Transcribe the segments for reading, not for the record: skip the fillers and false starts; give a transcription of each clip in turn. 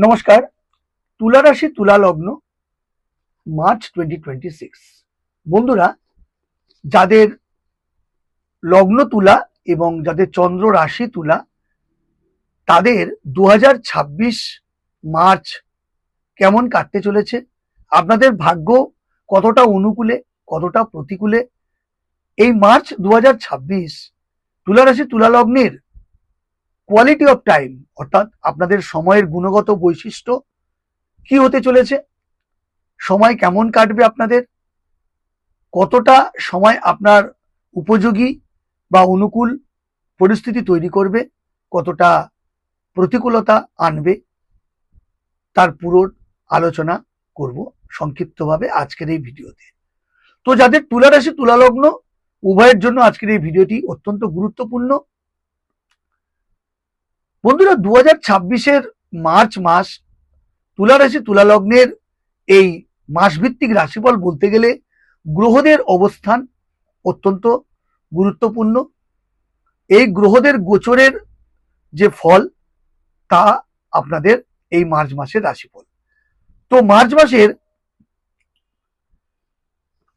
নমস্কার। তুলা রাশি তুলা লগ্ন মার্চ 2026। বন্ধুরা, যাদের লগ্ন তুলা এবং যাদের চন্দ্র রাশি তুলা, তাদের 2026 মার্চ কেমন কাটতে চলেছে, আপনাদের ভাগ্য কতটা অনুকূলে কতটা প্রতিকূলে, এই মার্চ 2026 তুলা রাশি তুলা লগ্নের কোয়ালিটি অফ টাইম অর্থাৎ আপনাদের সময়ের গুণগত বৈশিষ্ট্য কি হতে চলেছে, সময় কেমন কাটবে, আপনাদের কতটা সময় আপনার উপযোগী বা অনুকূল পরিস্থিতি তৈরি করবে, কতটা প্রতিকূলতা আনবে, তার পুরো আলোচনা করব সংক্ষিপ্তভাবে আজকের এই ভিডিওতে। তো যাদের তুলা রাশি তুলা লগ্ন উভয়ের জন্য আজকের এই ভিডিওটি অত্যন্ত গুরুত্বপূর্ণ। বন্ধুরা, 2026-এর মার্চ মাস তুলা রাশি তুলা লগ্নের এই মাসভিত্তিক রাশিফল বলতে গেলে গ্রহদের অবস্থান অত্যন্ত গুরুত্বপূর্ণ। এই গ্রহদের গোচরের যে ফল তা আপনাদের এই মার্চ মাসের রাশিফল। তো মার্চ মাসের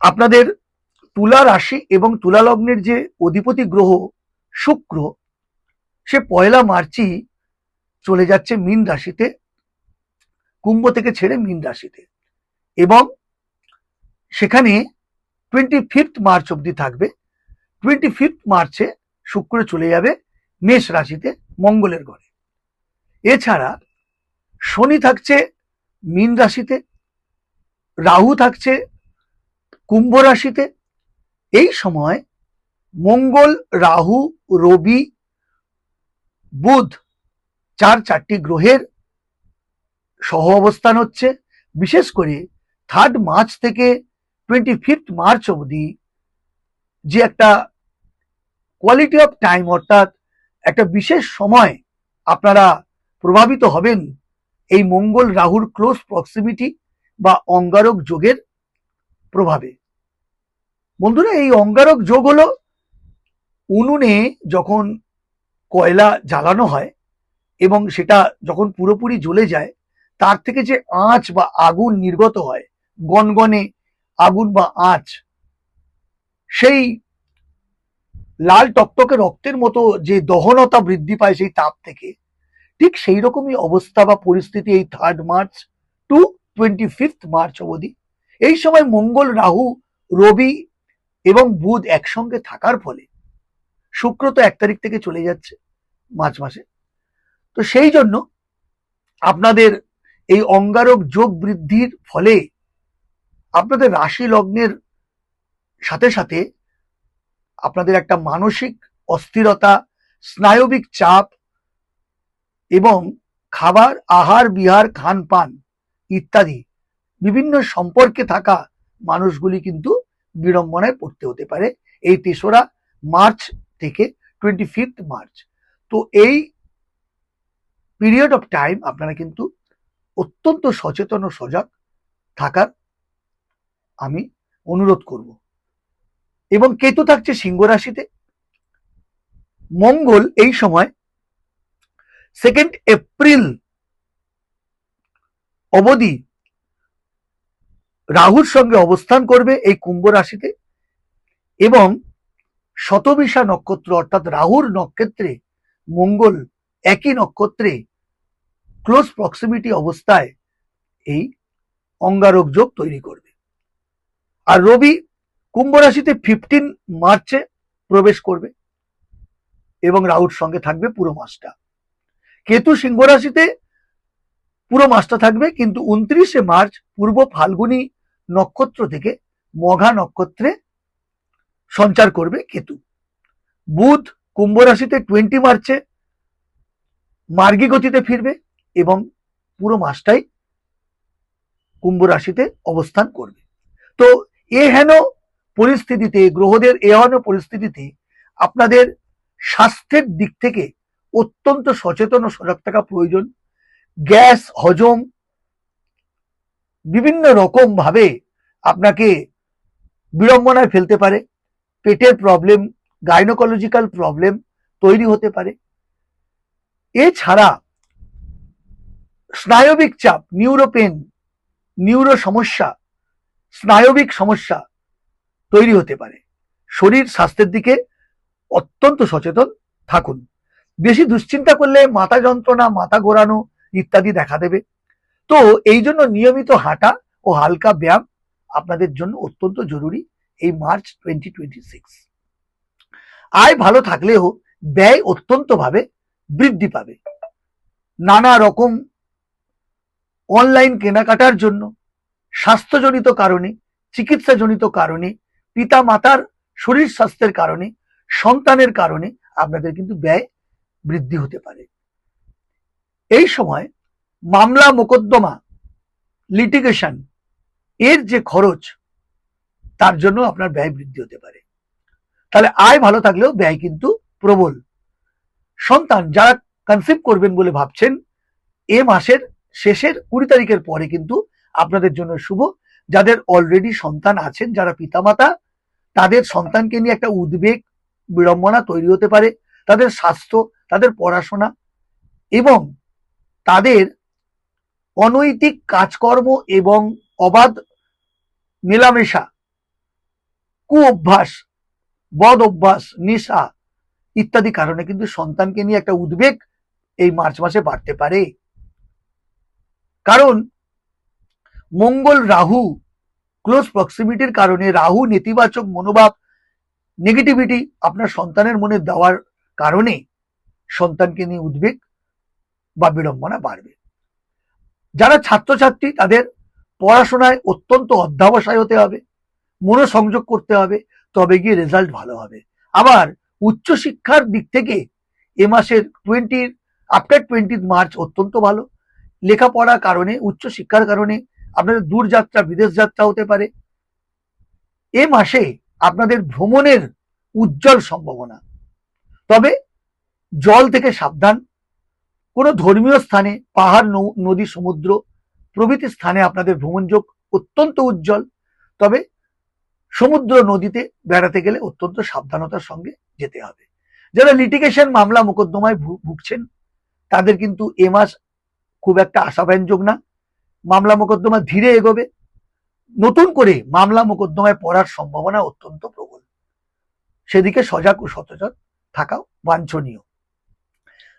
আপনাদের তুলা রাশি এবং তুলা লগ্নের যে অধিপতি গ্রহ শুক্র, সে 1 মার্চই চলে যাচ্ছে মীন রাশিতে, কুম্ভ থেকে ছেড়ে মীন রাশিতে, এবং সেখানে 25 মার্চ অবধি থাকবে। 25 মার্চে শুক্র চলে যাবে মেষ রাশিতে মঙ্গলের ঘরে। এছাড়া শনি থাকছে মীন রাশিতে, রাহু থাকছে কুম্ভ রাশিতে। এই সময় মঙ্গল, রাহু, রবি, বুধ চারটি গ্রহের সহ অবস্থান হচ্ছে। বিশেষ করে 3 মার্চ থেকে 25 মার্চ অবধি যে একটা কোয়ালিটি অফ টাইম অর্থাৎ একটা বিশেষ সময় আপনারা প্রভাবিত হবেন এই মঙ্গল রাহুর ক্লোজ প্রক্সিমিটি বা অঙ্গারক যোগের প্রভাবে। বন্ধুরা, এই অঙ্গারক যোগ হলো উনুনে যখন কয়লা জ্বালানো হয় এবং সেটা যখন পুরোপুরি জ্বলে যায়, তার থেকে যে আঁচ বা আগুন নির্গত হয়, গনগনে আগুন বা আঁচ, সেই লাল টকটকে রক্তের মতো যে দহনতা বৃদ্ধি পায় সেই তাপ থেকে, ঠিক সেই রকমই অবস্থা বা পরিস্থিতি এই 3 মার্চ টু 25 মার্চ অবধি। এই সময় মঙ্গল, রাহু, রবি এবং বুধ একসঙ্গে থাকার ফলে শুক্র তো 1 তারিখ থেকে চলে যাচ্ছে মার্চ মাসে। তো সেই জন্য আপনাদের এই অঙ্গারক যোগ বৃদ্ধির ফলে আপনাদের রাশি লগ্নের সাথে সাথে আপনাদের একটা মানসিক অস্থিরতা, স্নায়বিক চাপ এবং খাবার, আহার বিহার, খান পান ইত্যাদি বিভিন্ন সম্পর্কে থাকা মানুষগুলি কিন্তু বিড়ম্বনায় পড়তে হতে পারে এই 3রা মার্চ থেকে 25 মার্চ। তো এই পিরিয়ড অফ টাইম আপনারা কিন্তু অত্যন্ত সচেতন ও সজাগ থাকার আমি অনুরোধ করব। এবং কেতু থাকছে সিংহ রাশিতে। মঙ্গল এই সময় 2 এপ্রিল অবধি রাহুর সঙ্গে অবস্থান করবে এই কুম্ভ রাশিতে, এবং শতবিশা নক্ষত্র অর্থাৎ রাহুর নক্ষত্রে মঙ্গল একই নক্ষত্রে ক্লোজ প্রক্সিমিটি অবস্থায় এই অঙ্গারক যোগ তৈরি করবে। আর রবি কুম্ভ রাশিতে 15 মার্চে প্রবেশ করবে এবং রাহুর সঙ্গে থাকবে পুরো মাসটা। কেতু সিংহ রাশিতে পুরো মাসটা থাকবে, কিন্তু 29 মার্চ পূর্ব ফাল্গুনী নক্ষত্র থেকে মঘা নক্ষত্রে সঞ্চার করবে কেতু। বুধ কুম্ভ রাশিতে 20 মার্চে মার্গী গতিতে ফিরবে এবং পুরো মাসটাই কুম্ভ রাশিতে অবস্থান করবে। তো এহেন পরিস্থিতিতে, গ্রহদের এহেন পরিস্থিতিতে আপনাদের স্বাস্থ্যের দিক থেকে অত্যন্ত সচেতন ও সজাগ থাকা প্রয়োজন। গ্যাস, হজম বিভিন্ন রকম ভাবে আপনাকে বিড়ম্বনায় ফেলতে পারে। পেটের প্রবলেম, গাইনোকোলজিক্যাল প্রবলেম তৈরি হতে পারে। এছাড়া স্নায়বিক চাপ, নিউরোপেন, নিউরো সমস্যা, স্নায়বিক সমস্যা তৈরি হতে পারে। শরীর স্বাস্থ্যের দিকে অত্যন্ত সচেতন থাকুন। বেশি দুশ্চিন্তা করলে মাথা যন্ত্রণা, মাথা ঘোরানো ইত্যাদি দেখা দেবে। তো এই জন্য নিয়মিত হাঁটা ও হালকা ব্যায়াম আপনাদের জন্য অত্যন্ত জরুরি এই মার্চ 2026। আয় ভালো থাকলেও ব্যয় অত্যন্ত ভাবে বৃদ্ধি পাবে। নানা রকম অনলাইন কেনাকাটার জন্য, স্বাস্থ্যজনিত কারণে, চিকিৎসাজনিত কারণে, পিতা মাতার শরীর স্বাস্থ্যের কারণে, সন্তানের কারণে আপনাদের কিন্তু ব্যয় বৃদ্ধি হতে পারে। এই সময় মামলা মোকদ্দমা, লিটিগেশন এর যে খরচ, তার জন্য আপনার ব্যয় বৃদ্ধি হতে পারে। তাহলে আয় ভালো থাকলেও ব্যয় কিন্তু প্রবল। সন্তান যারা কনসিভ করবেন বলে ভাবছেন, এ মাসের শেষের 20 তারিখের পরে কিন্তু আপনাদের জন্য শুভ। যাদের অলরেডি সন্তান আছেন, যারা পিতামাতা, তাদের সন্তানকে নিয়ে একটা উদ্বেগ, বিড়ম্বনা তৈরি হতে পারে। তাদের স্বাস্থ্য, তাদের পড়াশোনা এবং তাদের অনৈতিক কাজকর্ম এবং অবাধ মেলামেশা, কুঅভ্যাস, বদ অভ্যাস, নেশা ইত্যাদি কারণে কিন্তু সন্তানকে নিয়ে একটা উদ্বেগ এই মার্চ মাসে বাড়তে পারে। কারণ মঙ্গল রাহু ক্লোজ প্রক্সিমিটির কারণে, রাহু নেতিবাচক মনোভাব, নেগেটিভিটি আপনার সন্তানের মনে দেওয়ার কারণে সন্তানকে নিয়ে উদ্বেগ বা বিড়ম্বনা বাড়বে। যারা ছাত্রছাত্রী, তাদের পড়াশোনায় অত্যন্ত অধ্যবসায় হতে হবে, মনোসংযোগ করতে হবে, তবে গিয়ে রেজাল্ট ভালো হবে। আবার উচ্চশিক্ষার দিক থেকে এ মাসের আফটার 20 মার্চ অত্যন্ত ভালো। লেখাপড়ার কারণে, উচ্চশিক্ষার কারণে আপনাদের দূরযাত্রা, বিদেশ যাত্রা হতে পারে। এ মাসে আপনাদের ভ্রমণের উজ্জ্বল সম্ভাবনা। তবে জল থেকে সাবধান। কোনো ধর্মীয় স্থানে, পাহাড়, নদী, সমুদ্র প্রভৃতি স্থানে আপনাদের ভ্রমণযোগ অত্যন্ত উজ্জ্বল। তবে সমুদ্র, নদীতে বেড়াতে গেলে অত্যন্ত সাবধানতার সঙ্গে যেতে হবে। যারা লিটিগেশন, মামলা মোকদ্দমায় ভুগছেন, তাদের কিন্তু এ মাস খুব একটা আশাব্যঞ্জক না। মামলা মোকদ্দমা ধীরে এগোবে। নতুন করে মামলা মোকদ্দমায় পড়ার সম্ভাবনা অত্যন্ত প্রবল। সেদিকে সজাগ ও সচেতন থাকাও বাঞ্ছনীয়।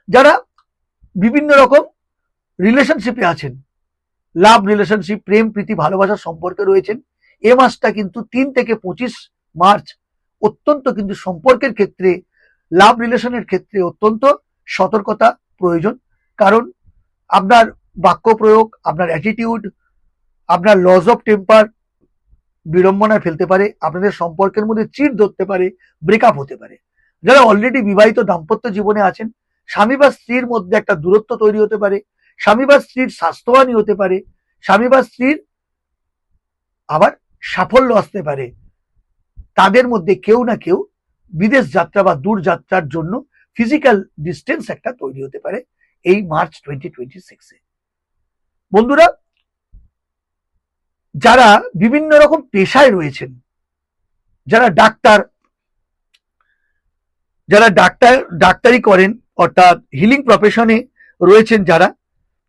যারা বিভিন্ন রকম রিলেশনশিপে আছেন, লাভ রিলেশনশিপ, প্রেম, প্রীতি, ভালোবাসার সম্পর্কে রয়েছেন, এ মাসটা কিন্তু 3 থেকে 25 মার্চ অত্যন্ত কিন্তু সম্পর্কের ক্ষেত্রে, লাভ রিলেশনের ক্ষেত্রে অত্যন্ত সতর্কতা প্রয়োজন। কারণ আপনার বাক্য প্রয়োগ, আপনার অ্যাটিটিউড, আপনার লস অফ টেম্পার বিড়ম্বনায় ফেলতে পারে। আপনাদের সম্পর্কের মধ্যে চিড় ধরতে পারে, ব্রেকআপ হতে পারে। যারা অলরেডি বিবাহিত দাম্পত্য জীবনে আছেন, স্বামী বা স্ত্রীর মধ্যে একটা দূরত্ব তৈরি হতে পারে। স্বামী বা স্ত্রীর স্বাস্থ্যহানি হতে পারে। স্বামী বা স্ত্রীর আবার সাফল্য আসতে পারে। তাদের মধ্যে কেউ না কেউ বিদেশ যাত্রা বা দূর যাত্রার জন্য ফিজিক্যাল ডিস্টেন্স একটা তৈরি হতে পারে এই মার্চ 2026-এ। বন্ধুরা, যারা বিভিন্ন রকম পেশায় রয়েছেন, যারা ডাক্তারি করেন, অর্থাৎ হিলিং প্রফেশনে রয়েছেন যারা,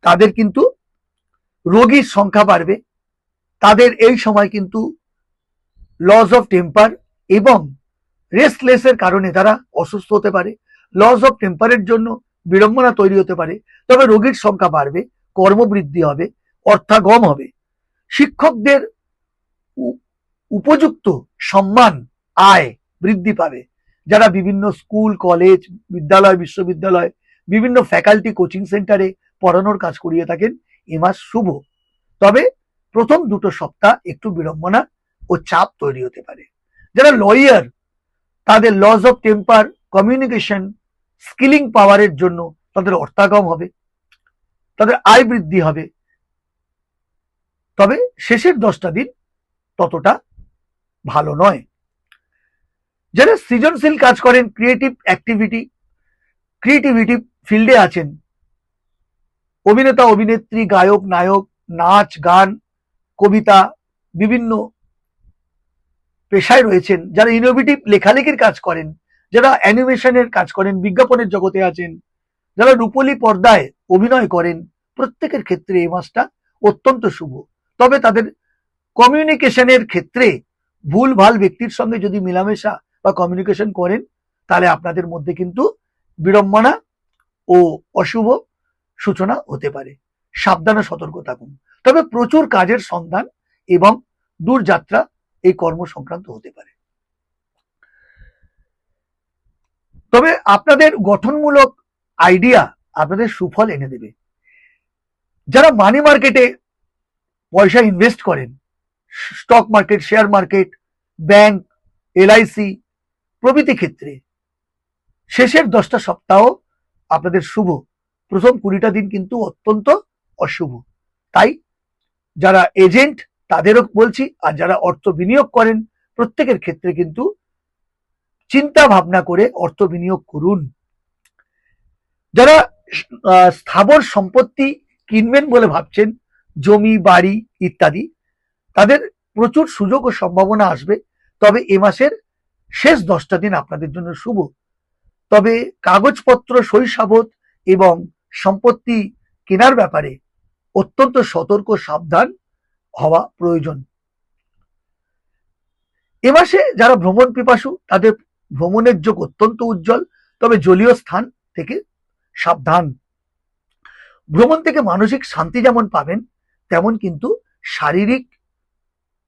তাদের কিন্তু রোগীর সংখ্যা বাড়বে। তাদের এই সময় কিন্তু লস অফ টেম্পার এবং রেস্টলেসের কারণে তারা অসুস্থ হতে পারে। লস অফ টেম্পারের জন্য বিড়ম্বনা তৈরি হতে পারে। তবে রোগীর সংখ্যা বাড়বে, কর্মবৃদ্ধি হবে, অর্থাগম হবে। শিক্ষকদের উপযুক্ত সম্মান, আয় বৃদ্ধি পাবে। যারা বিভিন্ন স্কুল, কলেজ, বিদ্যালয়, বিশ্ববিদ্যালয়, বিভিন্ন ফ্যাকাল্টি, কোচিং সেন্টারে পড়ানোর কাজ করিয়ে থাকেন, এ মাস শুভ। তবে প্রথম 2 সপ্তাহ একটু বিড়ম্বনা ও চাপ তৈরি হতে পারে। যারা লয়ার, তাদের loss of temper, communication, skilling পাওয়ারের জন্য তাদের অর্থাগম হবে, তাদের আয় বৃদ্ধি হবে। তবে শেষের 10টা দিন ততটা ভালো নয়। যারা সৃজনশীল কাজ করেন, ক্রিয়েটিভিটি ফিল্ডে আছেন, অভিনেতা, অভিনেত্রী, গায়ক, নায়ক, নাচ, গান, কবিতা, বিভিন্ন পেশায় রয়েছেন, যারা ইনোভেটিভ লেখালেখির কাজ করেন, যারা অ্যানিমেশনের কাজ করেন, বিজ্ঞাপনের জগতে আছেন, যারা রূপলী পর্দায় অভিনয় করেন, প্রত্যেকের ক্ষেত্রে এই মাসটা অত্যন্ত শুভ। তবে তাদের কমিউনিকেশনের ক্ষেত্রে ভুল ভাল ব্যক্তির সঙ্গে যদি মেলামেশা বা কমিউনিকেশন করেন, তাহলে আপনাদের মধ্যে কিন্তু বিড়ম্বনা ও অশুভ সূচনা হতে পারে। সাবধানে সতর্ক থাকুন। তবে প্রচুর কাজের সন্ধান এবং দূরযাত্রা এই কর্ম সংক্রান্ত হতে পারে। তবে আপনাদের গঠনমূলক আইডিয়া আপনাদের সুফল এনে দেবে। যারা মানি মার্কেটে পয়সা ইনভেস্ট করেন, stock market, share market, bank, LIC প্রভৃতি ক্ষেত্রে শেষের 10টা সপ্তাহ আপনাদের শুভ, প্রথম 20টা দিন কিন্তু অত্যন্ত অশুভ। তাই যারা এজেন্ট তাদেরও বলছি, আর যারা অর্থ বিনিয়োগ করেন প্রত্যেকের ক্ষেত্রে কিন্তু চিন্তা ভাবনা করে অর্থ বিনিয়োগ করুন। যারা স্থাবর সম্পত্তি কিনবেন বলে ভাবছেন, জমি বাড়ি ইত্যাদি, তাদের প্রচুর সুযোগ ও সম্ভাবনা আসবে। তবে এ মাসের শেষ 10টা দিন আপনাদের জন্য শুভ। তবে কাগজপত্র সই সাবত এবং সম্পত্তি কেনার ব্যাপারে অত্যন্ত সতর্ক সাবধান হওয়া প্রয়োজন। এ মাসে যারা ভ্রমণ পিপাসু তাদের ভ্রমণের যোগ অত্যন্ত উজ্জ্বল। তবে জলীয় স্থান থেকে সাবধান। ভ্রমণ থেকে মানসিক শান্তি যেমন পাবেন, তেমন কিন্তু শারীরিক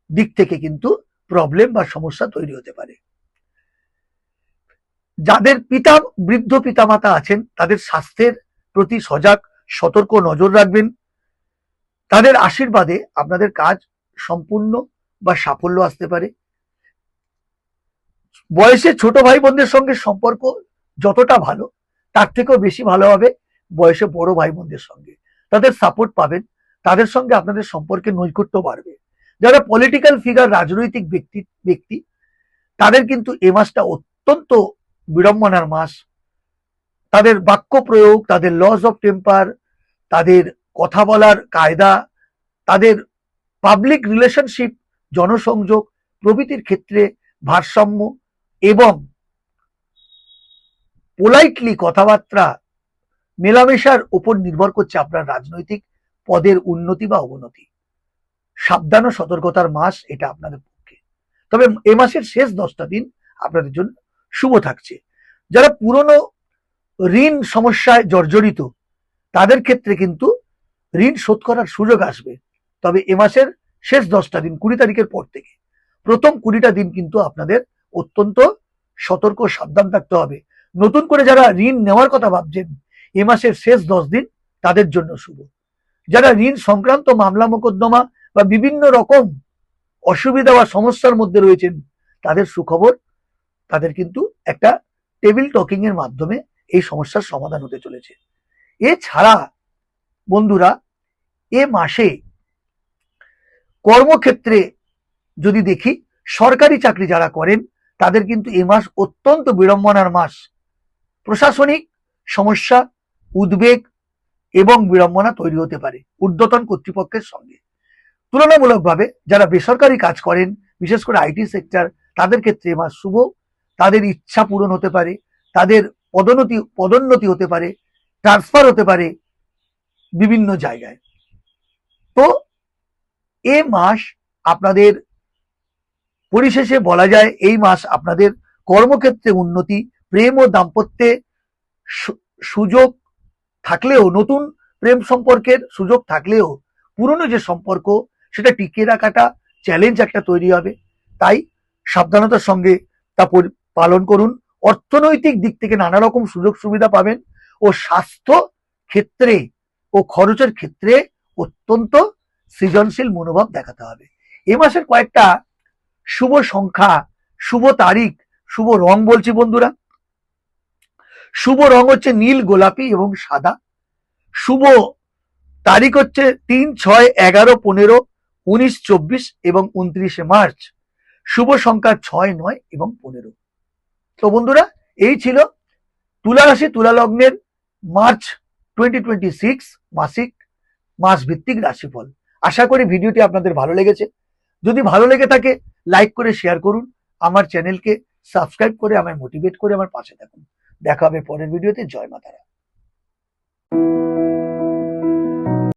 দিক থেকে কিন্তু প্রবলেম বা সমস্যা তৈরি হতে পারে। যাদের বৃদ্ধ পিতামাতা আছেন তাদের স্বাস্থ্যের প্রতি সজাগ সতর্ক নজর রাখবেন। তাদের আশীর্বাদে আপনাদের কাজ সম্পূর্ণ বা সাফল্য আসতে পারে। বয়সে ছোট ভাই বোনদের সঙ্গে সম্পর্ক যতটা ভালো, তার থেকেও বেশি ভালো হবে বয়সে বড় ভাই বোনদের সঙ্গে। তাদের সাপোর্ট পাবেন, তাদের সঙ্গে আপনাদের সম্পর্কের নৈকট্য বাড়বে। যারা পলিটিক্যাল ফিগার, রাজনৈতিক ব্যক্তি তাদের কিন্তু এ মাসটা অত্যন্ত বিড়ম্বনার মাস। তাদের বাক্য প্রয়োগ, তাদের লস অফ টেম্পার, তাদের কথা বলার কায়দা, তাদের পাবলিক রিলেশনশিপ, জনসংযোগ প্রভৃতির ক্ষেত্রে ভারসাম্য এবং পোলাইটলি কথাবার্তা মেলামেশার উপর নির্ভর করছে আপনার রাজনৈতিক পদের উন্নতি বা অবনতি। সাবধান ও সতর্কতার মাস এটা আপনাদের পক্ষে। তবে এ মাসের শেষ 10টা দিন আপনাদের জন্য শুভ থাকছে। যারা পুরনো ঋণ সমস্যায় জর্জরিত তাদের ক্ষেত্রে কিন্তু ঋণ শোধ করার সুযোগ আসবে। তবে এ মাসের শেষ 10টা দিন 20 তারিখের পর থেকে প্রথম 20টা দিন কিন্তু আপনাদের অত্যন্ত সতর্ক সাবধান থাকতে হবে। নতুন করে যারা ঋণ নেওয়ার কথা ভাবছেন, এ মাসের শেষ 10 দিন তাদের জন্য শুভ। যারা ঋণ সংক্রান্ত মামলা মোকদ্দমা বা বিভিন্ন রকম অসুবিধা বা সমস্যার মধ্যে রয়েছেন তাদের সুখবর, তাদের কিন্তু একটা টেবিল টকিং এর মাধ্যমে এই সমস্যার সমাধান হতে চলেছে। এছাড়া বন্ধুরা, এ মাসে কর্মক্ষেত্রে যদি দেখি, সরকারি চাকরি যারা করেন তাদের কিন্তু এ মাস অত্যন্ত বিড়ম্বনার মাস। প্রশাসনিক সমস্যা, উদ্বেগ এবং বিড়ম্বনা তৈরি হতে পারে ঊর্ধ্বতন কর্তৃপক্ষের সঙ্গে। তুলনামূলকভাবে যারা বেসরকারি কাজ করেন, বিশেষ করে আইটি সেক্টর, তাদের ক্ষেত্রে এ মাস শুভ। তাদের ইচ্ছা পূরণ হতে পারে, তাদের পদোন্নতি হতে পারে, ট্রান্সফার হতে পারে বিভিন্ন জায়গায়। তো এ মাস আপনাদের পরিশেষে বলা যায়, এই মাস আপনাদের কর্মক্ষেত্রে উন্নতি, প্রেম ও দাম্পত্যে সুযোগ থাকলেও, নতুন প্রেম সম্পর্কের সুযোগ থাকলেও পুরনো যে সম্পর্ক সেটা টিকিয়ে রাখাটা চ্যালেঞ্জ একটা তৈরি হবে। তাই সাবধানতার সঙ্গে তা পালন করুন। অর্থনৈতিক দিক থেকে নানা রকম সুযোগ সুবিধা পাবেন ও স্বাস্থ্য ক্ষেত্রে ও খরচের ক্ষেত্রে অত্যন্ত সৃজনশীল মনোভাব দেখাতে হবে। এ মাসের কয়েকটা শুভ সংখ্যা, শুভ তারিখ, শুভ রং বলছি বন্ধুরা। শুভ রং হচ্ছে নীল, গোলাপি এবং সাদা। শুভ তারিখ হচ্ছে 3, 6, 11, 15, 19, 24 এবং 29 মার্চ। শুভ সংখ্যা 6, 9 এবং 15। তো বন্ধুরা, এই ছিল তুলা রাশি তুলা লগ্নের মার্চ 2026 মাসিক মাস ভিত্তিক রাশিফল। আশা করি ভিডিওটি আপনাদের ভালো লেগেছে। যদি ভালো লেগে থাকে লাইক করে শেয়ার করুন, আমার চ্যানেলকে সাবস্ক্রাইব করে আমায় মোটিভেট করে আমার পাশে থাকুন। দেখা হবে পরের ভিডিওতে। জয় মা তারা।